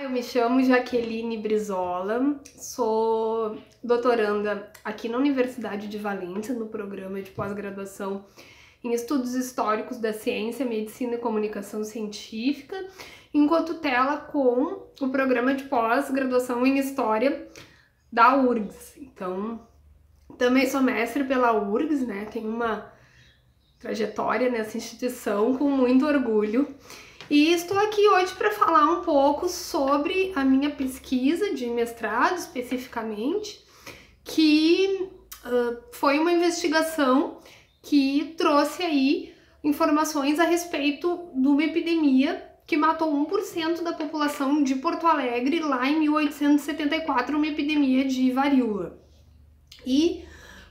Eu me chamo Jaqueline Brizola, sou doutoranda aqui na Universidade de Valência, no programa de pós-graduação em Estudos Históricos da Ciência, Medicina e Comunicação Científica, enquanto tutela com o programa de pós-graduação em História da URGS. Então, também sou mestre pela URGS, né? Tenho uma trajetória nessa instituição com muito orgulho. E estou aqui hoje para falar um pouco sobre a minha pesquisa de mestrado, especificamente, que foi uma investigação que trouxe aí informações a respeito de uma epidemia que matou 1% da população de Porto Alegre lá em 1874, uma epidemia de varíola. E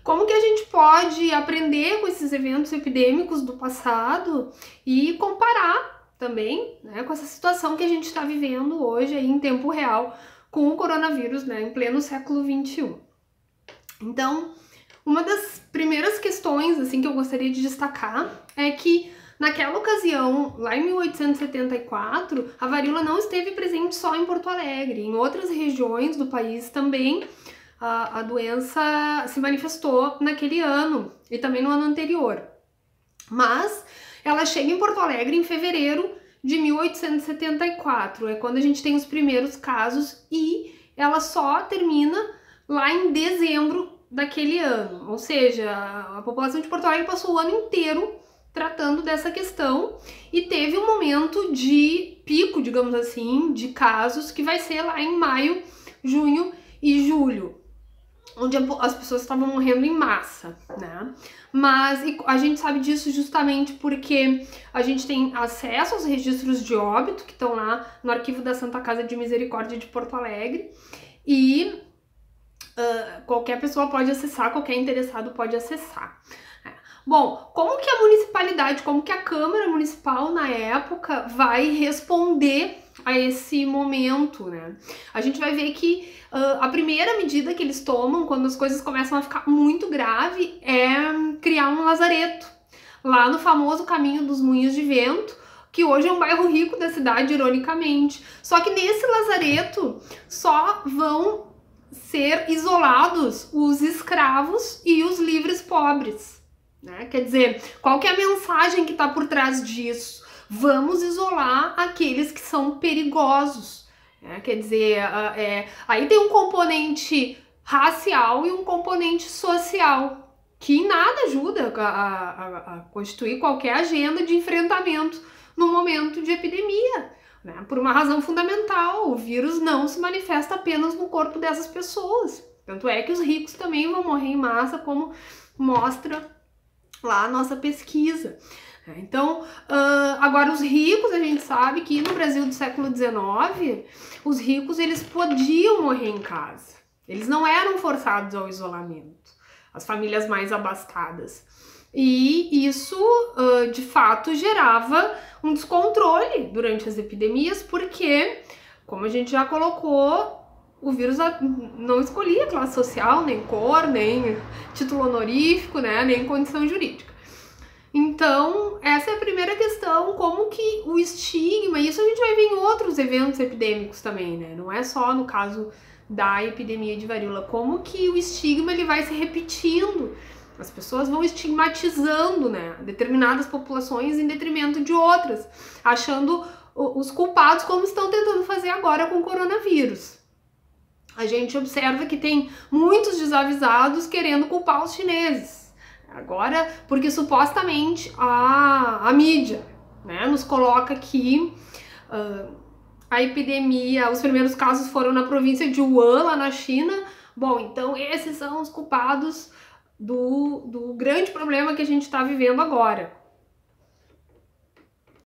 como que a gente pode aprender com esses eventos epidêmicos do passado e comparar também, né, com essa situação que a gente está vivendo hoje aí em tempo real com o coronavírus, né, em pleno século XXI. Então, uma das primeiras questões assim que eu gostaria de destacar é que naquela ocasião, lá em 1874, a varíola não esteve presente só em Porto Alegre, em outras regiões do país também a doença se manifestou naquele ano e também no ano anterior. Mas ela chega em Porto Alegre em fevereiro de 1874, é quando a gente tem os primeiros casos, e ela só termina lá em dezembro daquele ano. Ou seja, a população de Porto Alegre passou o ano inteiro tratando dessa questão e teve um momento de pico, digamos assim, de casos que vai ser lá em maio, junho e julho, onde as pessoas estavam morrendo em massa, né? Mas a gente sabe disso justamente porque a gente tem acesso aos registros de óbito que estão lá no arquivo da Santa Casa de Misericórdia de Porto Alegre, e qualquer pessoa pode acessar, qualquer interessado pode acessar. Bom, como que a municipalidade, como que a Câmara Municipal na época vai responder a esse momento, né? A gente vai ver que a primeira medida que eles tomam quando as coisas começam a ficar muito grave é criar um lazareto lá no famoso Caminho dos Moinhos de Vento, que hoje é um bairro rico da cidade, ironicamente. Só que nesse lazareto só vão ser isolados os escravos e os livres pobres, né? Quer dizer, qual que é a mensagem que está por trás disso? Vamos isolar aqueles que são perigosos. Quer dizer, aí tem um componente racial e um componente social, que em nada ajuda a constituir qualquer agenda de enfrentamento no momento de epidemia, né? Por uma razão fundamental: o vírus não se manifesta apenas no corpo dessas pessoas. Tanto é que os ricos também vão morrer em massa, como mostra lá a nossa pesquisa. Então, agora os ricos, a gente sabe que no Brasil do século XIX, os ricos eles podiam morrer em casa. Eles não eram forçados ao isolamento, as famílias mais abastadas. E isso, de fato, gerava um descontrole durante as epidemias, porque, como a gente já colocou, o vírus não escolhia classe social, nem cor, nem título honorífico, né, nem condição jurídica. Então, essa é a primeira questão, como que o estigma, isso a gente vai ver em outros eventos epidêmicos também, né? Não é só no caso da epidemia de varíola, como que o estigma ele vai se repetindo. As pessoas vão estigmatizando, né, determinadas populações em detrimento de outras, achando os culpados, como estão tentando fazer agora com o coronavírus. A gente observa que tem muitos desavisados querendo culpar os chineses. Agora, porque supostamente a mídia, né, nos coloca que a epidemia, os primeiros casos foram na província de Wuhan, lá na China. Bom, então esses são os culpados do grande problema que a gente está vivendo agora.